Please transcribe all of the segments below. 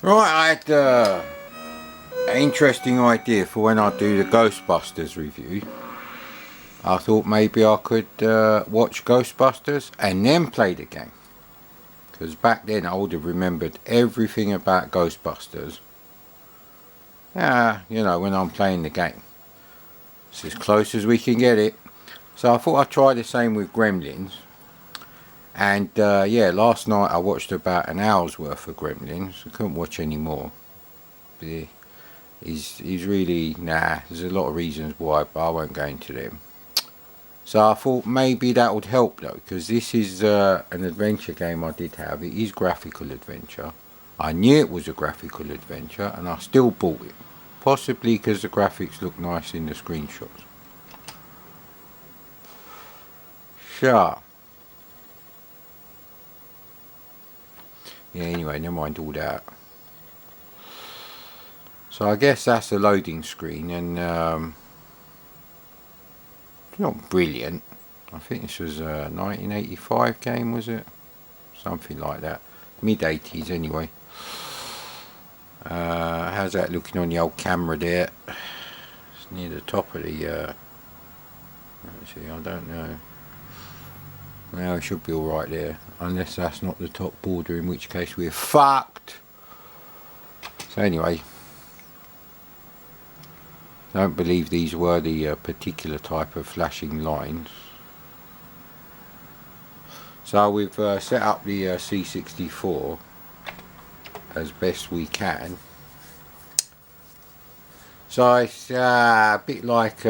Right, I had an interesting idea for when I do the Ghostbusters review. I thought maybe I could watch Ghostbusters and then play the game. Because back then I would have remembered everything about Ghostbusters. When I'm playing the game. It's as close as we can get it. So I thought I'd try the same with Gremlins. And last night I watched about an hour's worth of Gremlins. I couldn't watch any more. He's really, there's a lot of reasons why, but I won't go into them. So I thought maybe that would help though, because this is an adventure game I did have. It is graphical adventure. I knew it was a graphical adventure and I still bought it. Possibly because the graphics look nice in the screenshots. Sure. Yeah, anyway, never mind all that. So I guess that's a loading screen, and it's not brilliant. I think this was a 1985 game, was it? Something like that. Mid-80s anyway. How's that looking on the old camera there? It's near the top of the... actually, I don't know. Now it should be alright there. Unless that's not the top border, in which case we're fucked. So anyway... I don't believe these were the particular type of flashing lines. So we've set up the C64 as best we can. So it's a bit like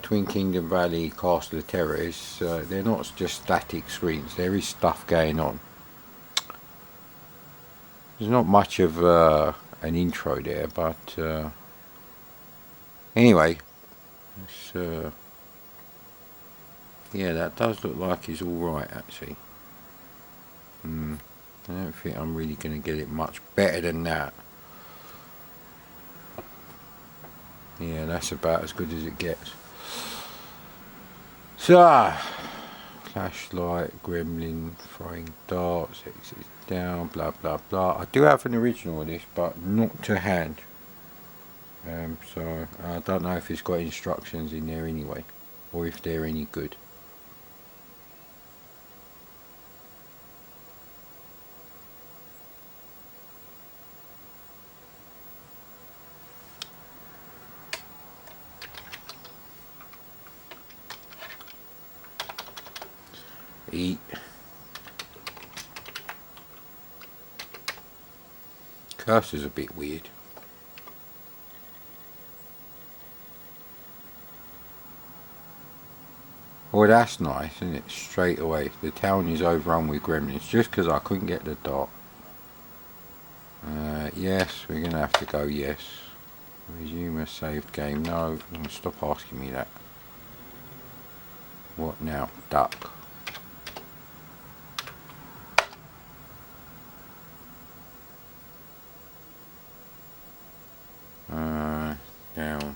Twin Kingdom Valley, Castle of Terrors. They're not just static screens, there is stuff going on. There's not much of an intro there, but anyway, yeah, that does look like it's alright actually. I don't think I'm really going to get it much better than that. Yeah, that's about as good as it gets. So, flashlight, gremlin, throwing darts, exit down, blah blah blah. I do have an original of this, but not to hand. So I don't know if it's got instructions in there anyway, or if they're any good. Eat. Cursor's a bit weird. Well, that's nice, isn't it? Straight away. The town is overrun with gremlins, just because I couldn't get the dot. Yes, we're going to have to go yes. Resume a saved game. No, stop asking me that. What now? Duck. Down.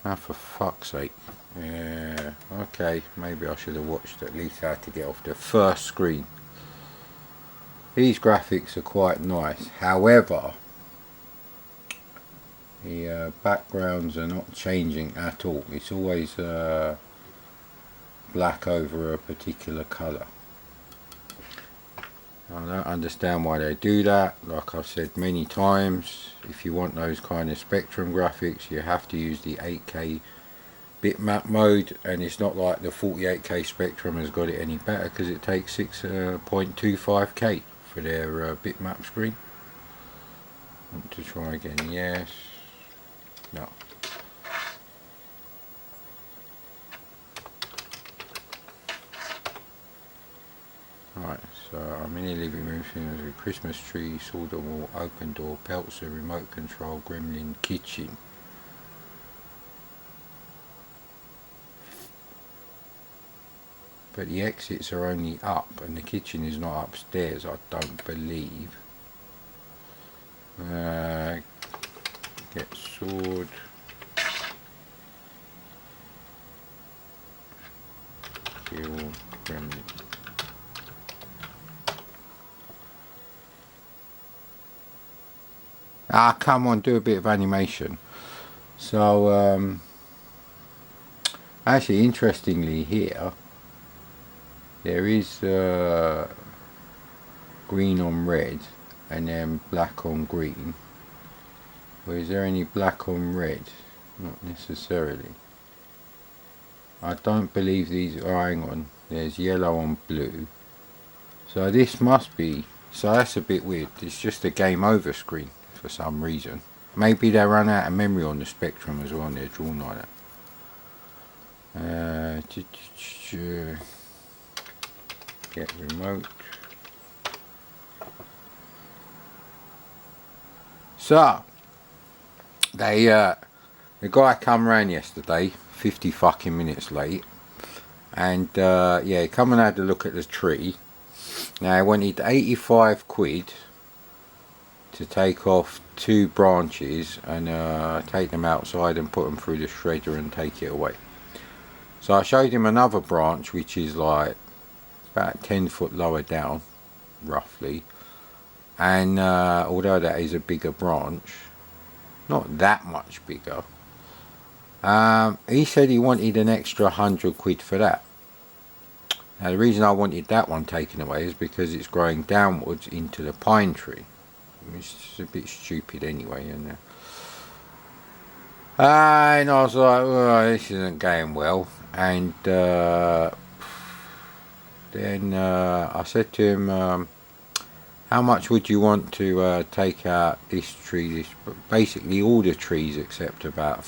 Ah, for fuck's sake. Yeah, okay, maybe I should have watched at least how to get off the first screen. These graphics are quite nice, however, the backgrounds are not changing at all. It's always black over a particular colour. I don't understand why they do that. Like I've said many times, if you want those kind of Spectrum graphics, you have to use the 8K bitmap mode, and it's not like the 48K Spectrum has got it any better, because it takes 6.25K for their bitmap screen. Want to try again? Yes. No. Right, so I'm in the living room, there's a Christmas tree, sword on wall, open door, Peltzer, remote control, gremlin, kitchen. But the exits are only up, and the kitchen is not upstairs, I don't believe. Get sword. Kill gremlin. Ah, come on, do a bit of animation. So, actually, interestingly here, there is green on red and then black on green. Well, is there any black on red? Not necessarily. I don't believe these. Oh, hang on. There's yellow on blue. So this must be. So that's a bit weird. It's just a game over screen for some reason. Maybe they run out of memory on the Spectrum as well and they're drawn like that. Get remote. So, the guy come round yesterday, 50 fucking minutes late, and yeah, he come and had a look at the tree. Now, he wanted 85 quid to take off 2 branches and take them outside and put them through the shredder and take it away. So I showed him another branch which is like about 10 foot lower down, roughly, and although that is a bigger branch, not that much bigger, he said he wanted an extra 100 quid for that. Now the reason I wanted that one taken away is because it's growing downwards into the pine tree, which is a bit stupid anyway, and I was like, oh, this isn't going well. And then I said to him, how much would you want to take out this tree, basically all the trees except about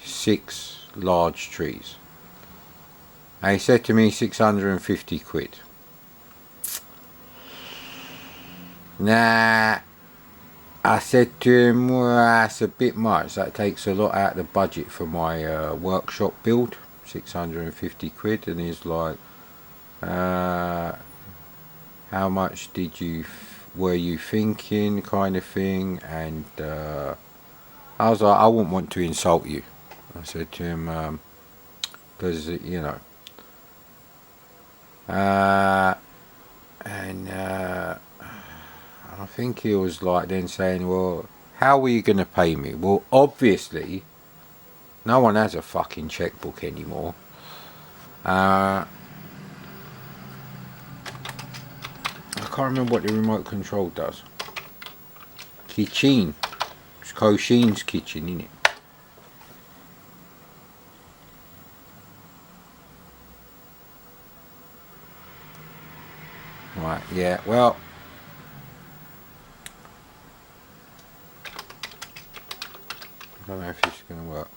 6 large trees. And he said to me 650 quid. Nah, I said to him, well, that's a bit much. That takes a lot out of the budget for my workshop build, 650 quid. And he's like, how much were you thinking, kind of thing? And I was like, I wouldn't want to insult you. I said to him, because, you know, and I think he was like then saying, well, how were you going to pay me? Well, obviously, no one has a fucking checkbook anymore. I can't remember what the remote control does. Kitchen. It's Koshin's kitchen, isn't it? Right, yeah, well, I don't know if this is going to work.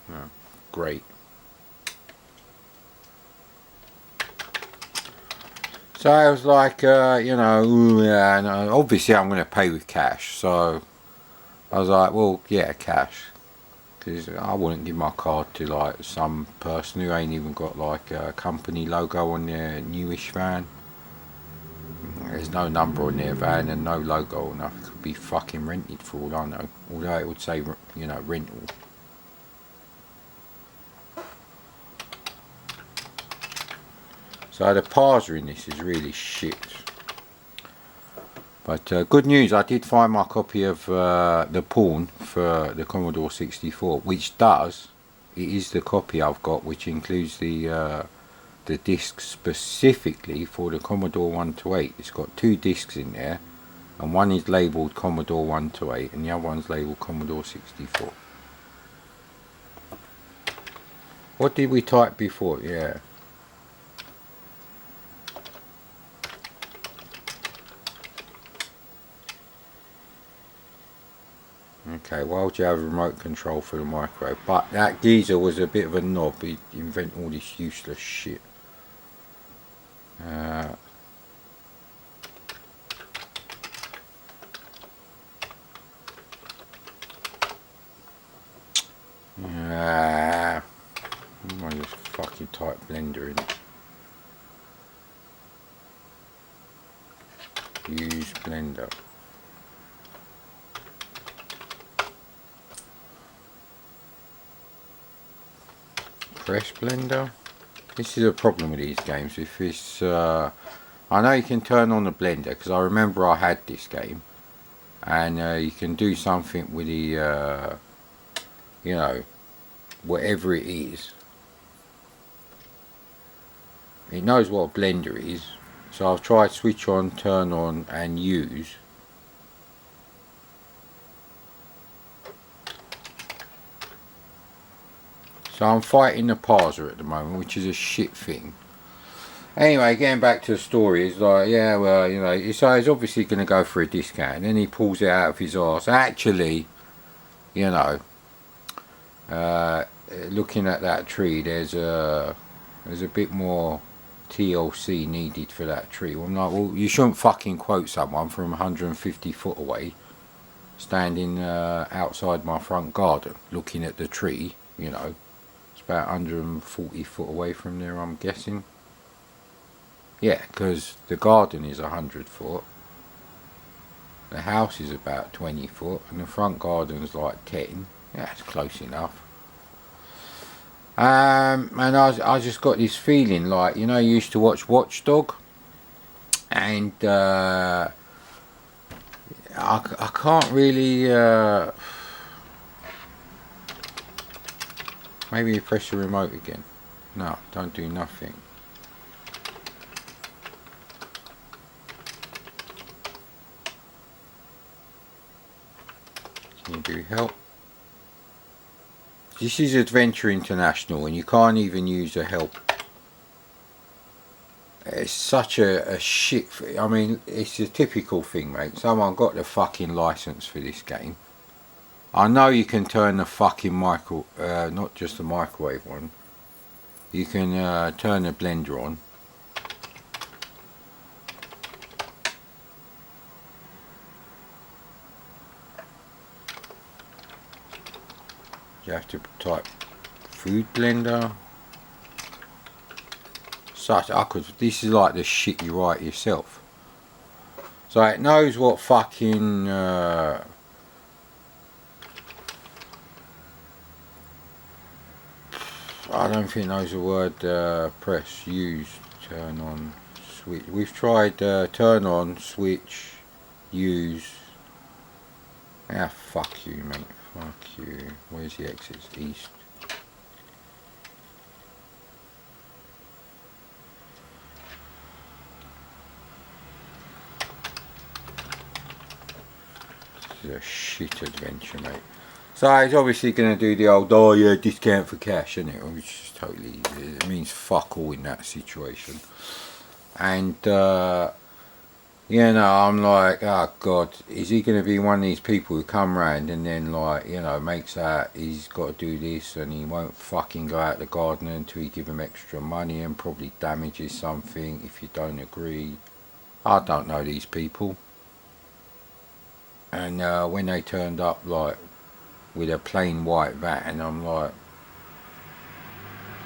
No. Great. So I was like, you know, yeah, no, obviously I'm going to pay with cash. So I was like, well, yeah, cash. Because I wouldn't give my card to like some person who ain't even got like a company logo on their newish van. There's no number on their van and no logo enough. It could be fucking rented for all I know. Although it would say, you know, rental. So the parser in this is really shit. But good news, I did find my copy of the pawn for the Commodore 64, which does, it is the copy I've got, which includes the disc specifically for the Commodore 128. It's got 2 discs in there, and one is labelled Commodore 128 and the other one's labelled Commodore 64. What did we type before? Yeah. Okay, why would you have a remote control for the microwave? But that geezer was a bit of a knob. He'd invent all this useless shit. I just fucking type blender in. Use blender. Press blender. This is a problem with these games. If it's I know you can turn on the blender, because I remember I had this game, and you can do something with the you know, whatever it is. It knows what a blender is, so I've tried switch on, turn on and use. So I'm fighting the parser at the moment, which is a shit thing. Anyway, getting back to the story, it's like, yeah, well, you know, so he's obviously going to go for a discount, and then he pulls it out of his arse. Actually, you know, looking at that tree, there's a bit more TLC needed for that tree. Well, I'm like, well, you shouldn't fucking quote someone from 150 foot away, standing outside my front garden, looking at the tree, you know. It's about 140 foot away from there, I'm guessing. Yeah, because the garden is 100 foot, the house is about 20 foot, and the front garden's like 10. Yeah, it's close enough. And I just got this feeling like, you know, you used to watch Watchdog, and I can't really. Maybe you press the remote again. No, don't do nothing. Can you do help? This is Adventure International, and you can't even use the help. It's such a shit. I mean, it's a typical thing, mate. Someone got the fucking license for this game. I know you can turn the fucking not just the microwave one. You can turn the blender on. You have to type food blender. This is like the shit you write yourself. So it knows what fucking I don't think it knows the word press, use, turn on, switch. We've tried turn on, switch, use. Ah, fuck you, mate. Fuck you. Where's the exits? East. This is a shit adventure, mate. So he's obviously going to do the old, oh yeah, discount for cash, isn't it? Which is totally, it means fuck all in that situation. And you know, I'm like, oh god, is he going to be one of these people who come round and then, like, you know, makes out he's got to do this and he won't fucking go out the garden until you give him extra money, and probably damages something if you don't agree. I don't know these people. And when they turned up, like, with a plain white van, I'm like,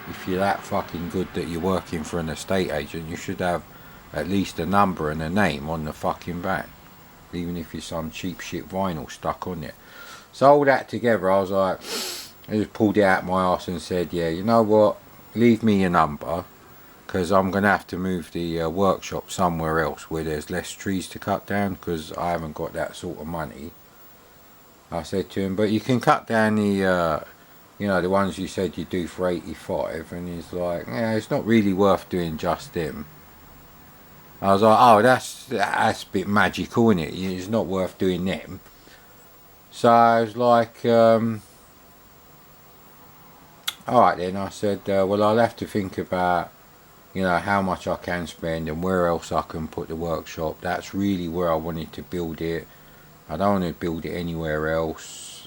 if you're that fucking good that you're working for an estate agent, you should have at least a number and a name on the fucking van, even if it's some cheap shit vinyl stuck on it. So all that together, I was like, I just pulled it out my arse and said, yeah, you know what, leave me your number, because I'm going to have to move the workshop somewhere else where there's less trees to cut down, because I haven't got that sort of money. I said to him, but you can cut down the you know, the ones you said you do for 85, and he's like, yeah, it's not really worth doing just them. I was like, oh, that's a bit magical, isn't it? It's not worth doing them. So I was like, alright then. I said, well, I'll have to think about, you know, how much I can spend and where else I can put the workshop. That's really where I wanted to build it. I don't want to build it anywhere else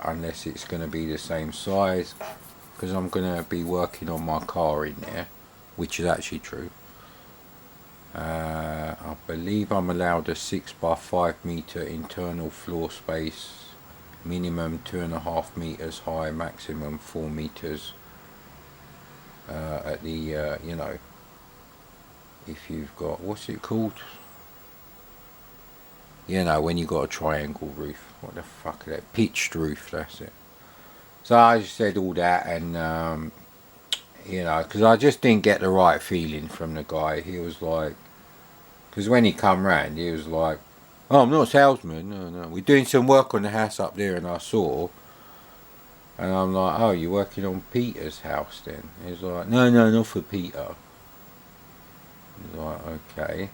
unless it's going to be the same size, because I'm going to be working on my car in there, which is actually true. I believe I'm allowed a 6 by 5 meter internal floor space, minimum 2.5 meters high, maximum 4 meters at the you know, if you've got, what's it called, you know, when you got a triangle roof, what the fuck is that, pitched roof, that's it. So I just said all that, and you know, because I just didn't get the right feeling from the guy. He was like, Because when he come round, he was like, "Oh, I'm not a salesman. No, no. We're doing some work on the house up there, and I saw." And I'm like, "Oh, you're working on Peter's house then?" He's like, "No, no, not for Peter." He's like, "Okay."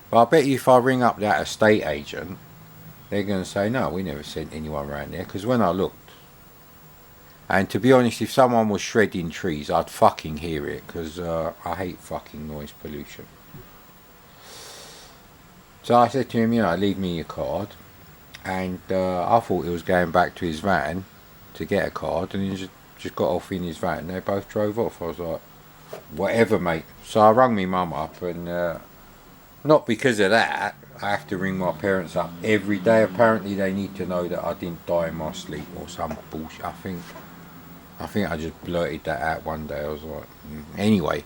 But I bet you if I ring up that estate agent, they're going to say, "No, we never sent anyone round there." Because when I looked, and to be honest, if someone was shredding trees, I'd fucking hear it. Because I hate fucking noise pollution. So I said to him, leave me your card. And I thought he was going back to his van to get a card, and he just got off in his van, and they both drove off. I was like, whatever, mate. So I rang my mum up, and not because of that, I have to ring my parents up every day. Apparently they need to know that I didn't die in my sleep or some bullshit. I think I just blurted that out one day. I was like, Anyway,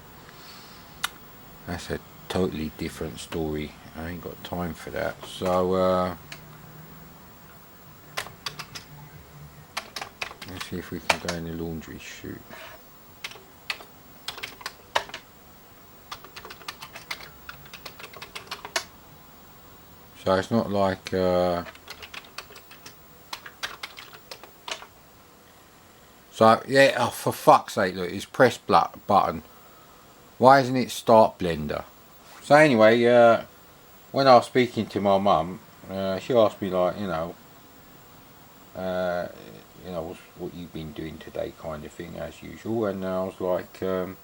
that's a totally different story. I ain't got time for that. So let's see if we can go in the laundry chute. So it's not like so yeah, oh, for fuck's sake, look, it's press button. Why isn't it start blender? So anyway, when I was speaking to my mum, she asked me like, what you've been doing today, kind of thing, as usual. And I was like, oh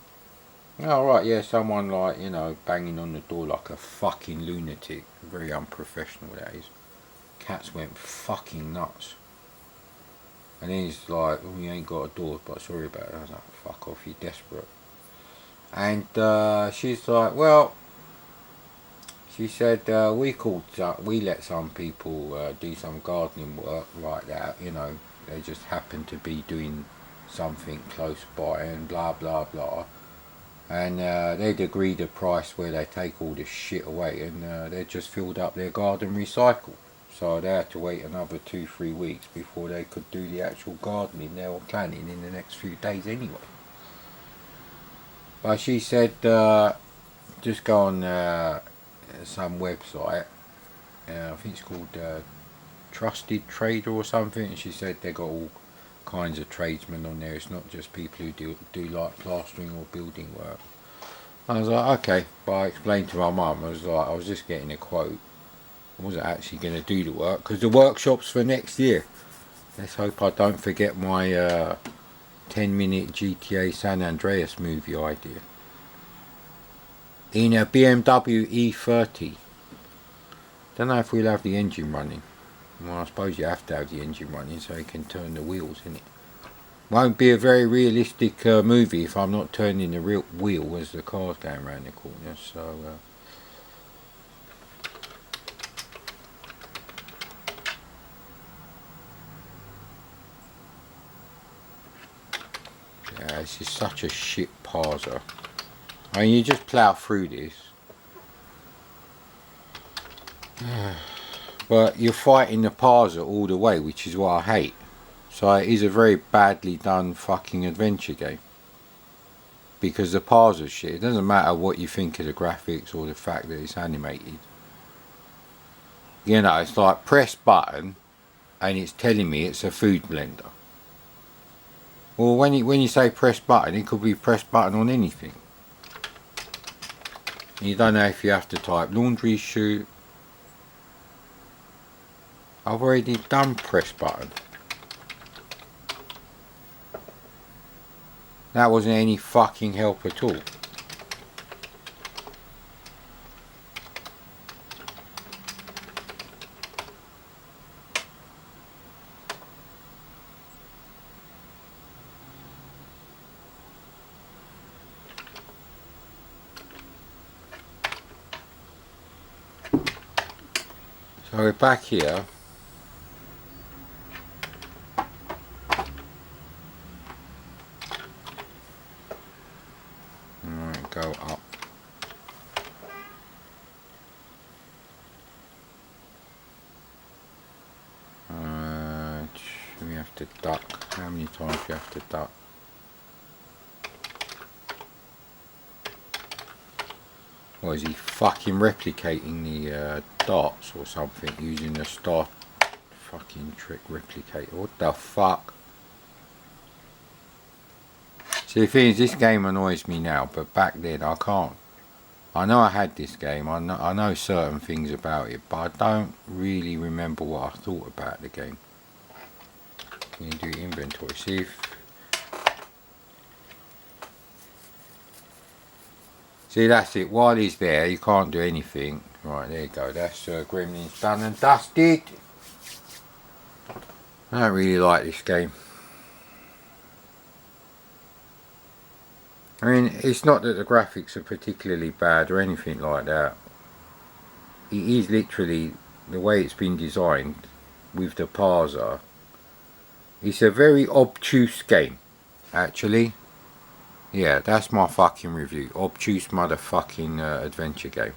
right, yeah, someone like, banging on the door like a fucking lunatic. Very unprofessional, that is. Cats went fucking nuts. And then he's like, oh, you ain't got a door, but sorry about it. I was like, fuck off, you're desperate. And she's like, well, she said, we let some people do some gardening work like that, they just happen to be doing something close by and blah blah blah. And they'd agreed a price where they take all this shit away, and they just filled up their garden recycle. So they had to wait another 2-3 weeks before they could do the actual gardening they were planning in the next few days anyway. But she said, just go on some website, I think it's called Trusted Trader or something, and she said they got all kinds of tradesmen on there. It's not just people who do like plastering or building work. I was like, okay, but I explained to my mum, I was just getting a quote. I wasn't actually going to do the work because the workshop's for next year. Let's hope I don't forget my 10-minute GTA San Andreas movie idea. In a BMW E30. Don't know if we'll have the engine running. Well, I suppose you have to have the engine running so you can turn the wheels, innit? Won't be a very realistic movie if I'm not turning the real wheel as the car's going around the corner. So yeah, this is such a shit parser. I mean, you just plough through this, but you're fighting the parser all the way, which is what I hate. So it is a very badly done fucking adventure game. Because the parser shit, it doesn't matter what you think of the graphics or the fact that it's animated. It's like press button and it's telling me it's a food blender. Well, when you say press button, it could be press button on anything. You don't know if you have to type laundry chute. I've already done press button. That wasn't any fucking help at all. So we're back here. Alright, go up. We have to duck. How many times do you have to duck? Or is he fucking replicating the dots or something using the star fucking trick replicator? What the fuck? See, the thing is, this game annoys me now, but back then I can't. I know I had this game, I know certain things about it, but I don't really remember what I thought about the game. Can you do inventory? See if... See, that's it. While he's there, you can't do anything. Right, there you go. That's Gremlins done and dusted. I don't really like this game. I mean, it's not that the graphics are particularly bad or anything like that. It is literally the way it's been designed with the parser. It's a very obtuse game, actually. Yeah, that's my fucking review. Obtuse motherfucking adventure game.